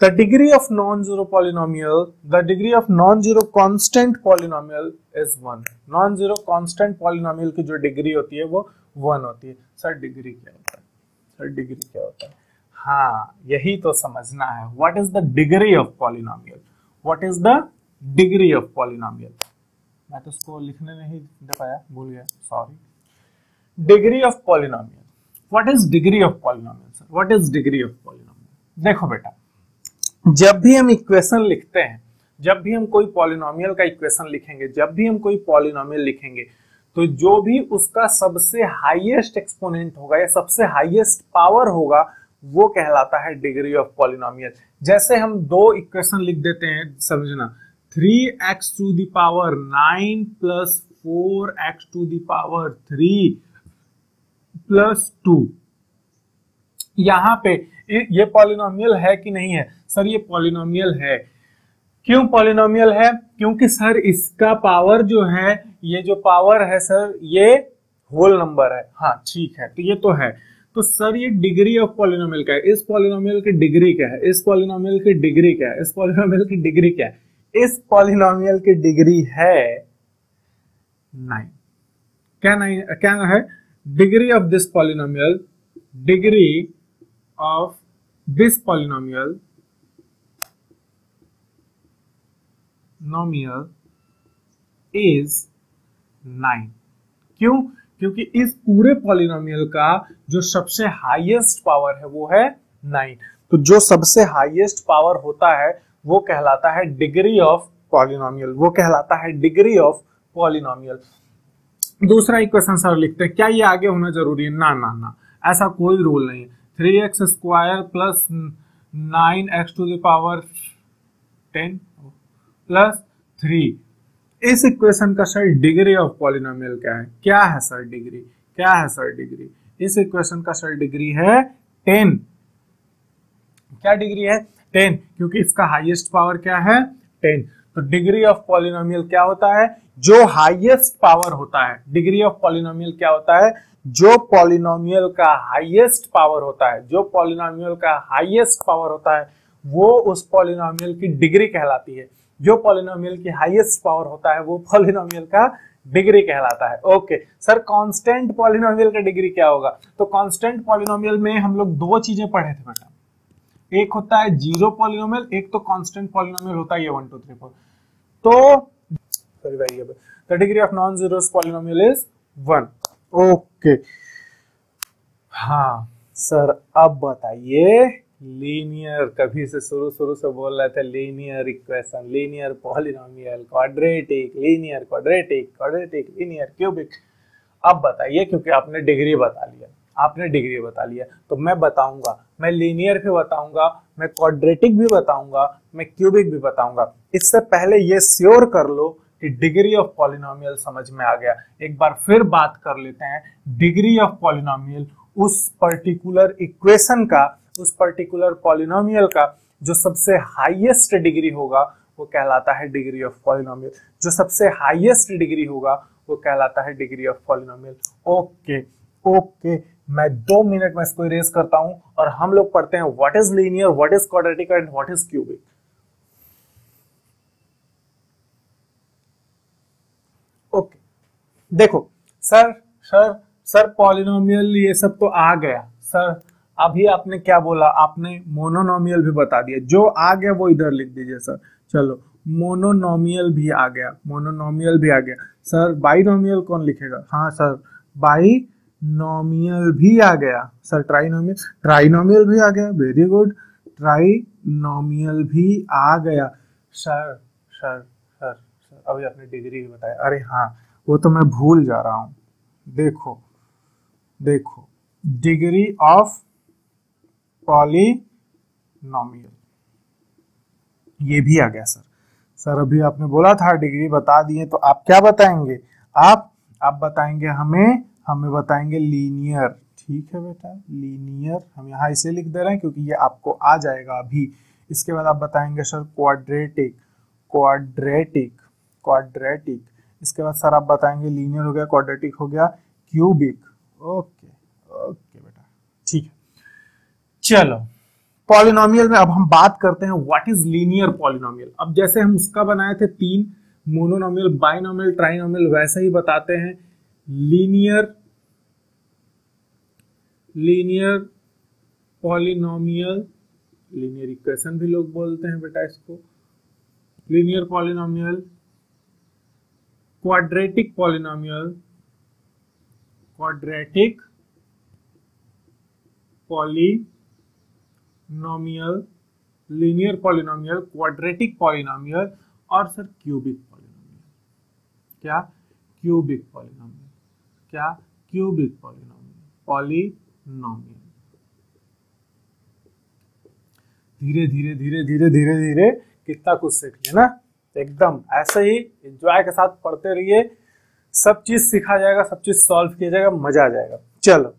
[SPEAKER 1] The degree of non-zero polynomial, the degree of non-zero constant polynomial is 1. Non-zero constant polynomial की जो डिग्री होती है वो 1 होती है। सर डिग्री क्या होता है? सर डिग्री क्या होता है? हाँ, यही तो समझना है। What is the degree of polynomial? What is the degree of polynomial? मैं तो उसको लिखने नहीं दे पाया, भूल गया, sorry. Degree of polynomial. What is degree of polynomial? Sir, what is degree of polynomial? देखो बेटा, जब भी हम इक्वेशन लिखते हैं, जब भी हम कोई पॉलिनोमियल का इक्वेशन लिखेंगे, जब भी हम कोई पॉलिनोमियल लिखेंगे, तो जो भी उसका सबसे हाईएस्ट एक्सपोनेंट होगा या सबसे हाईएस्ट पावर होगा वो कहलाता है डिग्री ऑफ पॉलिनोमियल। जैसे हम दो इक्वेशन लिख देते हैं, समझना, 3x to the power 9 plus 4x to the power 3 plus 2, यहां पे ये पॉलिनोमियल है कि नहीं है? सर ये पॉलिनोमियल है। क्यों पॉलिनोमियल है? क्योंकि सर इसका पावर जो है, ये जो पावर है सर ये होल नंबर है। हाँ ठीक है, तो ये तो है। तो सर ये डिग्री ऑफ पॉलिनोमियल क्या है? इस पॉलिनोमियल की डिग्री क्या है? इस पॉलिनोमियल की डिग्री क्या है? इस पॉलिनोमियल की डिग्री क्या है? इस पॉलिनोमियल की डिग्री है 9। क्या 9? क्या है? Degree of this polynomial, degree of this polynomial is 9। क्यों? क्योंकि इस पूरे पॉलिनोमियल का जो सबसे हाईएस्ट पावर है वो है 9। तो जो सबसे हाईएस्ट पावर होता है वो कहलाता है डिग्री ऑफ पॉलिनोमियल, वो कहलाता है डिग्री ऑफ पॉलिनोमियल। दूसरा इक्वेशन सर लिखते हैं, क्या ये आगे होना जरूरी है? ना ना ना, ऐसा कोई रूल नहीं है। 3x square plus 9x to the power 10 plus 3, इस इक्वेशन का सर डिग्री ऑफ पॉलिनोमियल क्या है? क्या है सर डिग्री? क्या है सर डिग्री? इस इक्वेशन का सर डिग्री है 10। क्या डिग्री है? 10, क्योंकि इसका हाईएस्ट पावर क्या है? 10। तो डिग्री ऑफ पॉलिनोमियल क्या होता है? जो हाईएस्ट पावर होता है। डिग्री ऑफ पॉलिनोमियल क्या होता है? जो पॉलिनोमियल का हाईएस्ट पावर होता है, जो पॉलिनोमियल का हाईएस्ट पावर होता है वो उस पॉलिनोमियल की डिग्री कहलाती है। जो पॉलिनोमियल की हाईएस्ट पावर होता है वो पॉलिनोमियल का डिग्री कहलाता है। ओके सर, कांस्टेंट पॉलिनोमियल का डिग्री क्या होगा? तो कांस्टेंट पॉलिनोमियल में हम लोग दो चीजें पढ़े थे बेटा, एक होता है जीरो पॉलिनोमियल, एक तो कांस्टेंट पॉलिनोमियल होता है ये 1 2 3 4। तो sorry variable, the degree of non zero polynomial is 1। Okay हाँ सर, अब बताइए लीनियर, कभी से शुरू से बोल रहे थे linear equation, linear polynomial, quadratic, linear quadratic, quadratic linear cubic. अब बताइए, क्योंकि आपने डिग्री बता लिया, आपने डिग्री बता लिया, तो मैं बताऊंगा, मैं लीनियर भी बताऊंगा, मैं क्वाड्रेटिक भी बताऊंगा, मैं क्यूबिक भी बताऊंगा। इससे पहले ये श्योर कर लो कि डिग्री ऑफ पॉलिनोमियल समझ में आ गया। एक बार फिर बात कर लेते हैं, डिग्री ऑफ पॉलिनोमियल उस पर्टिकुलर इक्वेशन का, उस पर्टिकुलर पॉलिनोमियल का जो सबसे हाईएस्ट डिग्री होगा वो कहलाता है डिग्री ऑफ पॉलिनोमियल। जो सबसे हाईएस्ट डिग्री होगा वो कहलाता है degree of polynomial. Okay okay, मैं 2 मिनट में इसको इरेज करता हूं और हम लोग पढ़ते हैं what is linear, what is quadratic and what is cubic. देखो सर सर सर पॉलिनोमियल ये सब तो आ गया सर, अभी आपने क्या बोला, आपने मोनोनोमियल भी बता दिया, जो आ गया वो इधर लिख दीजिए सर। चलो मोनोनोमियल भी आ गया, मोनोनोमियल भी आ गया सर। बाइनोमियल कौन लिखेगा? हाँ सर बाइनोमियल भी आ गया सर। ट्राइनोमियल, ट्राइनोमियल भी आ गया, वेरी गुड, ट्राइनोमियल भी आ गया सर। सर सर सर अभी आपने डिग्री भी बताया, अरे हाँ वो तो मैं भूल जा रहा हूं। देखो देखो डिग्री ऑफ पॉलिनोमियल ये भी आ गया सर। सर अभी आपने बोला था डिग्री बता दिए, तो आप क्या बताएंगे? आप बताएंगे हमें बताएंगे लीनियर। ठीक है बेटा, लीनियर हम यहाँ इसे लिख दे रहे हैं क्योंकि ये आपको आ जाएगा अभी। इसके बाद आप बताएंगे सर क्वाड्रेटिक, क्वाड्रेटिक, क्वाड्रेटिक। इसके बाद सर आप बताएंगे लीनियर हो गया, क्वाड्रेटिक हो गया, क्यूबिक। ओके ओके बेटा ठीक है। चलो पॉलिनोमियल में अब हम बात करते हैं व्हाट इज लीनियर पॉलिनोमियल। अब जैसे हम उसका बनाए थे 3, मोनोनोमियल, बाइनोमियल, ट्राइनोमियल, वैसे ही बताते हैं linear, linear polynomial, linear equation भी लोग बोलते हैं बेटा इसको, linear polynomial, quadratic polynomial, quadratic polynomial, linear polynomial, quadratic polynomial और सर क्यूबिक पॉलिनोमियल। क्या? Cubic polynomial. क्या? Cubic polynomial, polynomial. धीरे धीरे धीरे धीरे धीरे धीरे कितना कुछ सीख लिया ना, एकदम ऐसे ही एंजॉय के साथ पढ़ते रहिए, सब चीज सिखा जाएगा, सब चीज सॉल्व किया जाएगा, मजा आ जाएगा। चलो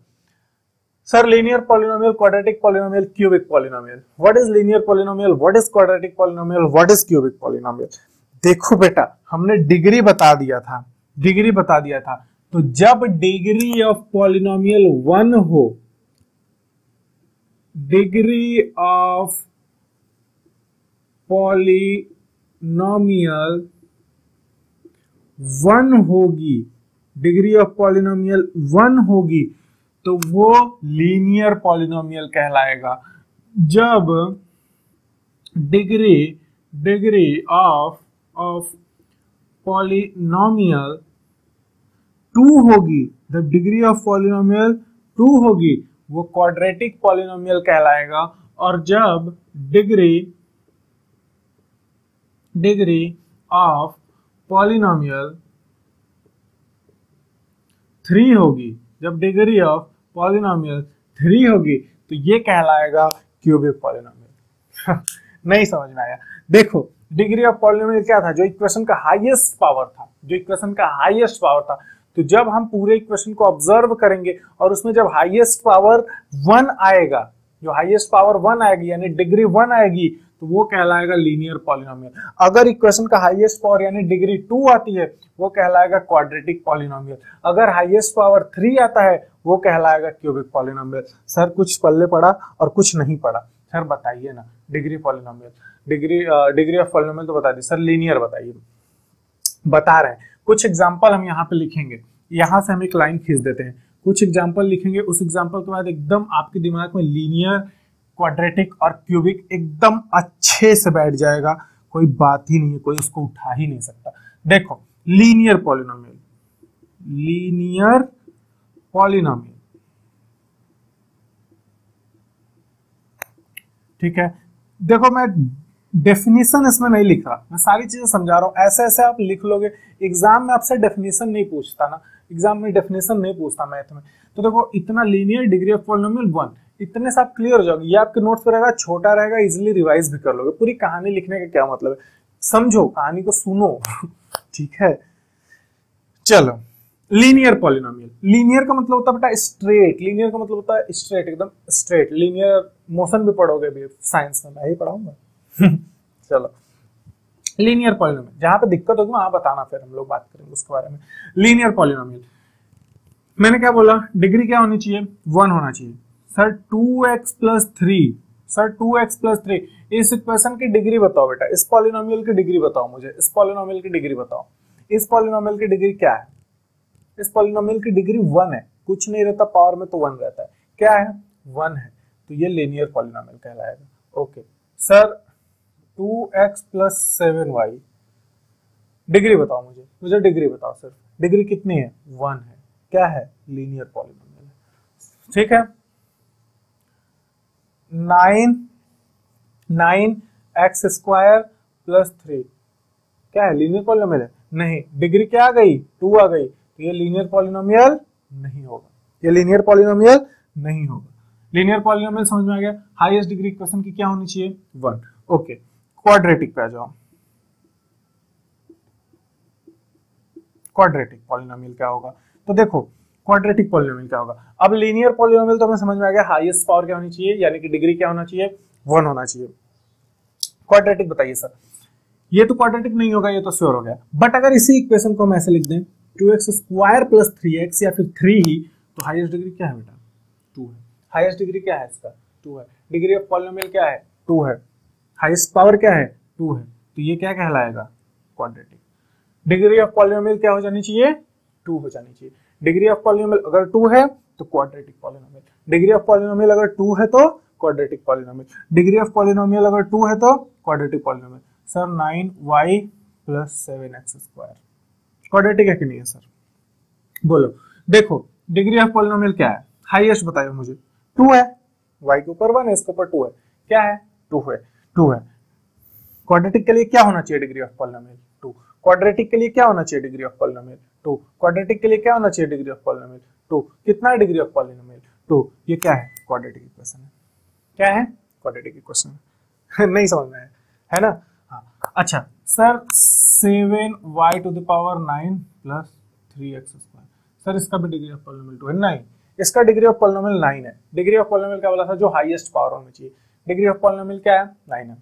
[SPEAKER 1] sir linear polynomial, quadratic polynomial, cubic polynomial. What is linear polynomial, what is quadratic polynomial, what is cubic polynomial? देखो बेटा हमने डिग्री बता दिया था, डिग्री बता दिया था, तो जब डिग्री ऑफ पॉलिनोमियल 1 हो, डिग्री ऑफ पॉलिनोमियल 1 होगी, डिग्री ऑफ पॉलिनोमियल 1 होगी, तो वो लीनियर पॉलिनोमियल कहलाएगा। जब डिग्री ऑफ पॉलिनोमियल 2 होगी, जब डिग्री ऑफ पॉलिनोमियल 2 होगी वो क्वाड्रेटिक पॉलिनोमियल कहलाएगा। और जब डिग्री ऑफ पॉलिनोमियल 3 होगी, जब डिग्री ऑफ पॉलिनोमियल 3 होगी तो ये कहलाएगा क्यूबिक पॉलिनोमियल। नहीं समझ में आया? देखो डिग्री ऑफ पॉलिनोमियल क्या था? जो इक्वेशन का हाईएस्ट पावर था, जो इक्वेशन का हाईएस्ट पावर था। तो जब हम पूरे इक्वेशन को ऑब्जर्व करेंगे और उसमें जब हाईएस्ट पावर 1 आएगा, जो हाईएस्ट पावर 1 आएगी यानी डिग्री 1 आएगी, तो वो कहलाएगा लीनियर पॉलिनोमियल। अगर इक्वेशन का हाईएस्ट पावर यानी डिग्री 2 आती है वो कहलाएगा क्वाड्रेटिक पॉलिनोमियल। अगर हाईएस्ट पावर 3 आता है वो कहलाएगा क्यूबिक पॉलिनोमियल। सर कुछ पल्ले पड़ा और कुछ नहीं पड़ा, सर बताइए ना। Degree polynomial, degree of polynomial तो बता दी सर, लीनियर बताइए। बता रहे हैं, कुछ एग्जांपल हम यहाँ पे लिखेंगे, यहाँ से हम एक लाइन खींच देते हैं, कुछ एग्जांपल लिखेंगे, उस एग्जांपल के बाद एकदम आपके दिमाग में लीनियर, क्वाड्रेटिक और क्यूबिक एकदम अच्छे से बैठ जाएगा, कोई बात ही नहीं है, कोई उसको उठा ही नहीं सकता। देखो लीनियर पॉलिनोमियल, लीनियर पॉलिनोमियल, ठीक है। देखो मैं डेफिनेशन इसमें नहीं लिख रहा, मैं सारी चीजें समझा रहा हूं, ऐसे ऐसे आप लिख लोगे। एग्जाम में आपसे डेफिनेशन नहीं पूछता ना, एग्जाम में डेफिनेशन नहीं पूछता मैथ में। तो देखो इतना लीनियर, डिग्री ऑफ पॉलिनोमियल 1, इतने से आप क्लियर हो जाओगे। ये आपके नोट्स पे रहेगा, छोटा रहेगा, इजिली रिवाइज भी कर लोगे। पूरी कहानी लिखने का क्या मतलब है, समझो कहानी को, सुनो। ठीक है चलो लीनियर पॉलिनोमियल, लीनियर का मतलब होता है बेटा स्ट्रेट, लीनियर का मतलब होता है स्ट्रेट, एकदम स्ट्रेट। लीनियर मोशन भी पढ़ोगे भी साइंस में, मैं ही पढ़ाऊंगा। चलो लीनियर पॉलिनोमियल, जहां पे दिक्कत होगी वहां बताना, फिर हम लोग बात करेंगे उसके बारे में। लीनियर पॉलिनोमियल मैंने क्या बोला, डिग्री क्या होनी चाहिए, 1 होना चाहिए। सर 2x + 3, सर 2x + 3, इस इक्वेशन की डिग्री बताओ बेटा, इस पॉलिनोमियल की डिग्री बताओ मुझे, इस पॉलिनोमियल की डिग्री बताओ। इस पॉलिनोमियल की डिग्री क्या है? इस पॉलिनोमियल की डिग्री 1 है, कुछ नहीं रहता पावर में तो 1 रहता है, क्या है 1 है, तो ये लीनियर पॉलिनोमियल कहलाएगा। Okay sir 2x plus 7y, degree बताओ मुझे डिग्री बताओ, सिर्फ डिग्री कितनी है 1 है, क्या है लीनियर पॉलिनोमियल है। ठीक है 9x स्क्वायर प्लस 3 क्या है लीनियर पॉलिनोमियल है, नहीं, डिग्री क्या आ गई 2 आ गई, तो ये लीनियर पॉलिनोमियल नहीं होगा, ये लीनियर पॉलिनोमियल नहीं होगा। लीनियर पॉलिनोमियल समझ में आ गया, हाईएस्ट डिग्री इक्वेशन की क्या होनी चाहिए 1। ओके क्वाड्रेटिक पे आ जाओ, क्वाड्रेटिक पॉलिनोमियल क्या होगा, तो देखो क्वाड्रेटिक पॉलिनोमियल क्या होगा। अब लीनियर पॉलिनोमियल तो हमें समझ में आ गया, हाईएस्ट पावर क्या होनी चाहिए, यानी कि डिग्री क्या होना चाहिए 1 होना चाहिए। क्वाड्रेटिक बताइए सर, ये तो क्वाड्रेटिक नहीं होगा, ये तो श्योर हो गया, बट अगर इसी इक्वेशन को हम ऐसे लिख दें 2x स्क्वायर प्लस 3x या फिर 3 ही, तो हाईएस्ट डिग्री क्या है बेटा 2 है, हाईएस्ट डिग्री क्या है इसका 2 है, डिग्री ऑफ पॉलिनोमियल क्या है 2 है, हाईएस्ट पावर क्या है 2 है, तो ये क्या कहलाएगा क्वाड्रेटिक। डिग्री ऑफ पॉलिनोमियल क्या हो जानी चाहिए 2 हो जानी चाहिए, डिग्री ऑफ पॉलिनोमियल अगर 2 है तो quadratic polynomial, degree of polynomial अगर 2 है तो quadratic polynomial, degree of polynomial अगर 2 है तो quadratic polynomial. Sir 9y plus 7x square quadratic है कि नहीं है सर, बोलो। देखो डिग्री ऑफ पॉलिनोमियल क्या है, हाईएस्ट बताइए मुझे 2 है, y के ऊपर 1 है, इसके ऊपर 2 है, क्या है 2 है, 2 है। क्वाड्रेटिक के लिए क्या होना चाहिए डिग्री ऑफ पॉलिनोमियल 2, क्वाड्रेटिक के लिए क्या होना चाहिए डिग्री ऑफ पॉलिनोमियल 2, क्वाड्रेटिक के लिए क्या होना चाहिए डिग्री ऑफ पॉलिनोमियल 2, कितना है डिग्री ऑफ पॉलिनोमियल 2, ये क्या है क्वाड्रेटिक इक्वेशन है, क्या है क्वाड्रेटिक इक्वेशन है नहीं समझ में है ना। हाँ अच्छा sir 7y to the power 9 plus 3x square, sir इसका भी डिग्री ऑफ पॉलिनोमियल 2 है, नहीं इसका डिग्री ऑफ पॉलिनोमियल 9 है। डिग्री ऑफ पॉलिनोमियल क्या बोला था, जो हाईएस्ट पावर होनी चाहिए, डिग्री ऑफ पॉलिनोमियल क्या है 9 है।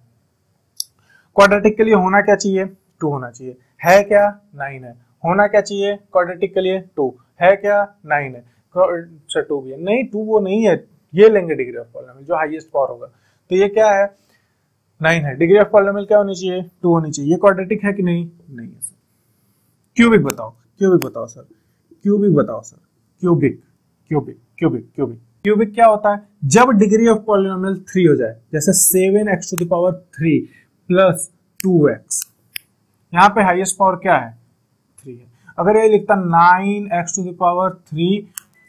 [SPEAKER 1] क्वाड्रेटिक के लिए होना क्या चाहिए 2 होना चाहिए, है क्या 9 है, होना क्या चाहिए क्वाड्रेटिक के लिए 2 है, क्या 9 है, अच्छा 2 भी है, नहीं 2 वो नहीं है, ये लेंगे डिग्री ऑफ पॉलिनोमियल जो हाईएस्ट पावर होगा, तो ये क्या है 9 है। डिग्री ऑफ पॉलिनोमियल क्या होनी चाहिए 2 होनी चाहिए, ये क्वाड्रेटिक है कि नहीं, नहीं है सर। क्यूबिक बताओ, क्यूबिक बताओ सर, क्यूबिक बताओ sir, cubic cubic cubic cubic cubic क्या होता है, जब डिग्री ऑफ पॉलिनोमियल 3 हो जाए, जैसे 7x to the power 3 plus 2x, यहाँ पे हाईएस्ट पावर क्या है 3 है। अगर ये लिखता 9x to the power 3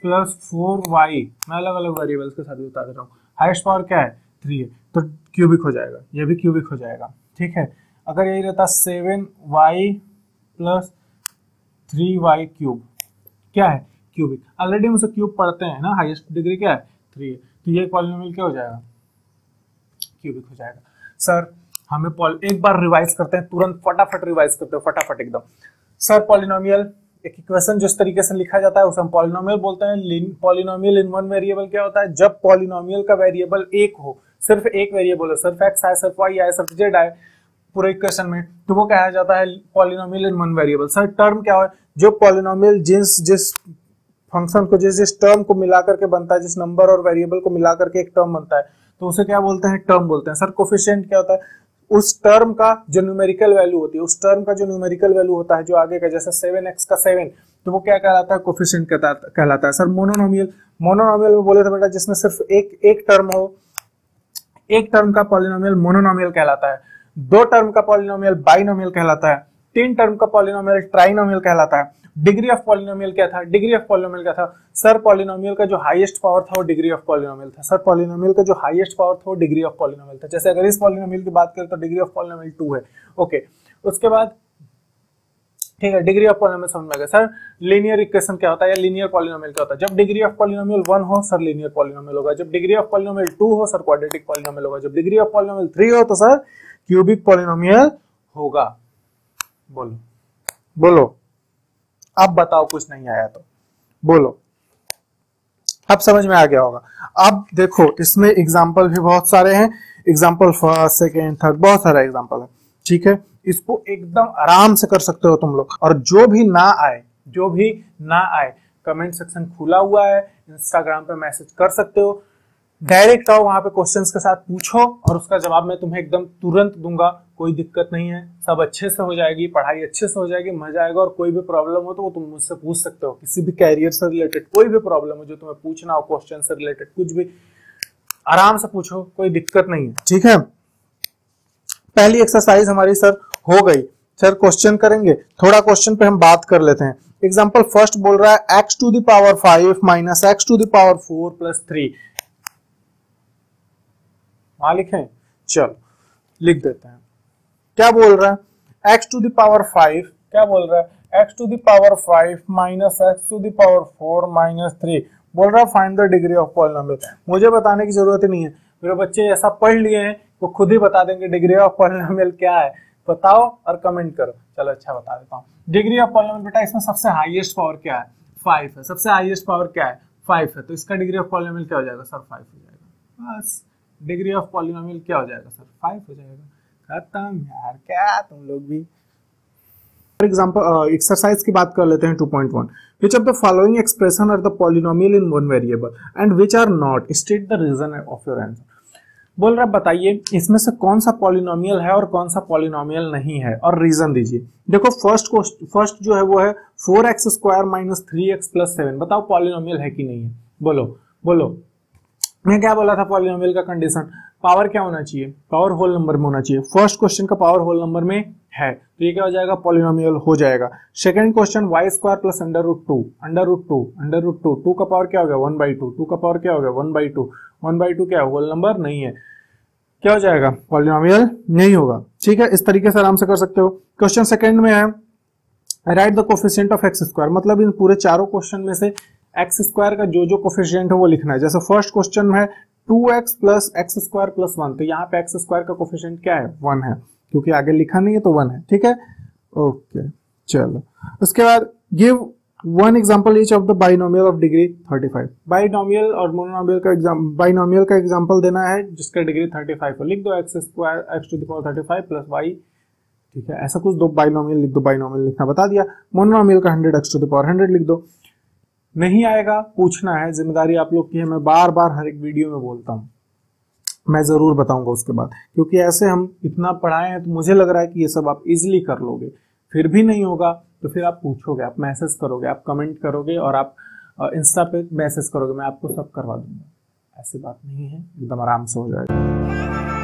[SPEAKER 1] plus 4y, मैं अलग अलग वेरिएबल्स के साथ भी बता दे रहा हूँ, हाईएस्ट पावर क्या है 3 है, तो क्यूबिक हो जाएगा, ये भी क्यूबिक हो जाएगा। ठीक है अगर यही रहता 7y प्लस 3y क्यूब, क्या है क्यूबिक, ऑलरेडी हम उसे क्यूब पढ़ते हैं ना, हाईएस्ट डिग्री क्या है 3 है, तो ये पॉलिनोमियल क्या हो जाएगा क्यूबिक हो जाएगा। सर हमें एक बार रिवाइज करते हैं, तुरंत फटाफट रिवाइज करते हैं फटाफट एकदम। सर पॉलिनोमियल एक इक्वेशन जिस तरीके से लिखा जाता है उसे हम पॉलिनोमियल बोलते हैं। पॉलिनोमियल इन वन वेरिएबल क्या होता है, जब पॉलिनोमियल का वेरिएबल एक हो, सिर्फ एक वेरिएबल हो, सिर्फ x आए, सिर्फ y आए, सिर्फ z आए पूरे इक्वेशन में, तो वो कहा जाता है पॉलिनोमियल इन वन वेरिएबल। सर टर्म क्या है, जो पॉलिनोमियल जिस फंक्शन को जिस टर्म को मिला करके बनता है, जिस नंबर और वेरिएबल को मिला करके एक टर्म बनता है, तो उसे क्या बोलते हैं टर्म बोलते हैं। सर कोफिशिएंट क्या होता है, उस टर्म का जो न्यूमेरिकल वैल्यू होती है, उस टर्म का जो न्यूमेरिकल वैल्यू होता है जो आगे का, जैसे 7x का 7, तो वो क्या कहलाता है कोफिशिएंट कहलाता है। सर मोनोनोमियल, मोनोनोमियल में बोले थे बेटा जिसमें सिर्फ एक टर्म हो, एक टर्म का पॉलिनोमियल मोनोनोमियल कहलाता है, 2 टर्म का पॉलिनोमियल बाइनोमियल कहलाता है, 3 टर्म का पॉलिनोमियल ट्राइनोमियल कहलाता है। डिग्री ऑफ पॉलिनोमियल क्या था, डिग्री ऑफ पॉलिनोमियल क्या था, सर पॉलिनोमियल का जो हाईएस्ट पावर था वो डिग्री ऑफ पॉलिनोमियल था। सर पॉलिनोमियल का जो हाईएस्ट पावर था वो डिग्री ऑफ पॉलिनोमियल था। जैसे अगर इस पॉलिनोमियल की बात करें तो डिग्री ऑफ पॉलिनोमियल 2 है। ओके उसके बाद ठीक है डिग्री ऑफ पॉलिनोमियल समझ में आ गया। सर लीनियर इक्वेशन क्या होता है या लीनियर पॉलिनोमियल क्या होता है, जब डिग्री ऑफ पॉलिनोमियल 1 हो सर लीनियर पॉलिनोमियल होगा, जब डिग्री ऑफ पॉलिनोमियल 2 हो सर क्वाड्रेटिक पॉलिनोमियल होगा, जब डिग्री ऑफ पॉलिनोमियल 3 हो तो सर क्यूबिक पॉलिनोमियल होगा। बोलो बोलो, अब बताओ कुछ नहीं आया तो बोलो, अब समझ में आ गया होगा। अब देखो इसमें एग्जाम्पल भी बहुत सारे हैं, एग्जाम्पल फर्स्ट सेकेंड थर्ड बहुत सारा एग्जाम्पल है। ठीक है इसको एकदम आराम से कर सकते हो तुम लोग, और जो भी ना आए कमेंट सेक्शन खुला हुआ है, इंस्टाग्राम पे मैसेज कर सकते हो, डायरेक्ट आओ वहां पे क्वेश्चंस के साथ पूछो और उसका जवाब मैं तुम्हें एकदम तुरंत दूंगा, कोई दिक्कत नहीं है, सब अच्छे से हो जाएगी, पढ़ाई अच्छे से हो जाएगी, मजा आएगा। और कोई भी प्रॉब्लम हो तो वो तुम मुझसे पूछ सकते हो, किसी भी कैरियर से रिलेटेड कोई भी प्रॉब्लम हो जो तुम्हें पूछना हो, क्वेश्चन से रिलेटेड कुछ भी आराम से पूछो, कोई दिक्कत नहीं है, ठीक है। पहली एक्सरसाइज हमारी सर हो गई। सर क्वेश्चन करेंगे, थोड़ा क्वेश्चन पे हम बात कर लेते हैं। एग्जाम्पल फर्स्ट बोल रहा है x to the power 5 minus x to the power 4 plus 3। वहां लिखें, चलो लिख देते हैं। क्या बोल रहा है x टू द पावर 5, क्या बोल रहा है x to the power 5 minus x to the power 4 minus 3। बोल रहा है find the degree of polynomial. मुझे बताने की जरूरत ही नहीं है, मेरे बच्चे ऐसा पढ़ लिए हैं वो खुद ही बता देंगे डिग्री ऑफ पॉलिनोमियल क्या है। बताओ और कमेंट करो। चलो अच्छा बता देता हूँ। डिग्री ऑफ पॉलिनोमियल बेटा इसमें सबसे हाईएस्ट पावर क्या है, 5 है। सबसे हाईएस्ट पावर क्या है, 5 है। तो इसका डिग्री ऑफ पॉलिनोमियल क्या हो जाएगा सर, 5 हो जाएगा। बस डिग्री ऑफ पॉलिनोमियल क्या हो जाएगा सर, 5 हो जाएगा। खत्म यार, क्या तुम लोग भी। फॉर एग्जांपल एक्सरसाइज की बात कर लेते हैं 2.1। Which of the following expression are the polynomial in one variable and which are not? State the reason of your answer। बोल रहा है बताइए इसमें से कौन सा पॉलिनोमियल है और कौन सा पॉलिनोमियल नहीं है और रीजन दीजिए। देखो फर्स्ट जो है वो है 4x square minus 3x plus 7। बताओ पॉलिनोमियल है कि नहीं है, बोलो बोलो। मैं क्या बोला था पॉलिनोमियल का कंडीशन, पावर क्या होना चाहिए, पावर होल नंबर में होना चाहिए। फर्स्ट क्वेश्चन का पावर होल नंबर में है तो ये क्या हो जाएगा, पॉलिनोमियल हो जाएगा। Second question y square plus under root two, two का पावर क्या हो गया 1/2, टू का पावर क्या हो गया 1/2, 1/2 क्या है होल नंबर नहीं है, क्या हो जाएगा पॉलिनोमियल नहीं होगा। ठीक है, इस तरीके से आराम से कर सकते हो। क्वेश्चन सेकंड में है right the coefficient of x square, मतलब इन पूरे चारों क्वेश्चन में से एक्स स्क्वायर का जो कोफिशिएंट है वो लिखना है। जैसे फर्स्ट क्वेश्चन में है 2x plus x square plus 1, तो यहाँ पे एक्स स्क्वायर का कोफिशिएंट क्या है 1 है, क्योंकि आगे लिखा नहीं है तो 1 है। ठीक है, ओके चलो। उसके बाद give one example each of the binomial of degree 35। Binomial और मोनोमियल का बाइनोमियल का एग्जांपल देना है जिसका डिग्री 35 हो। लिख दो x square x to the power 35 plus y. ठीक है, ऐसा कुछ दो बाइनोमियल लिख दो, बाइनोमियल लिखना बता दिया। मोनोमियल का 100 एक्स टू द पावर 100 लिख दो। नहीं आएगा पूछना है, जिम्मेदारी आप लोग की है। मैं बार बार हर एक वीडियो में बोलता हूँ, मैं जरूर बताऊंगा उसके बाद, क्योंकि ऐसे हम इतना पढ़ाए हैं तो मुझे लग रहा है कि ये सब आप इजीली कर लोगे। फिर भी नहीं होगा तो फिर आप पूछोगे, आप मैसेज करोगे, आप कमेंट करोगे और आप इंस्टा पे मैसेज करोगे, मैं आपको सब करवा दूंगा। ऐसी बात नहीं है, एकदम आराम से हो जाएगा।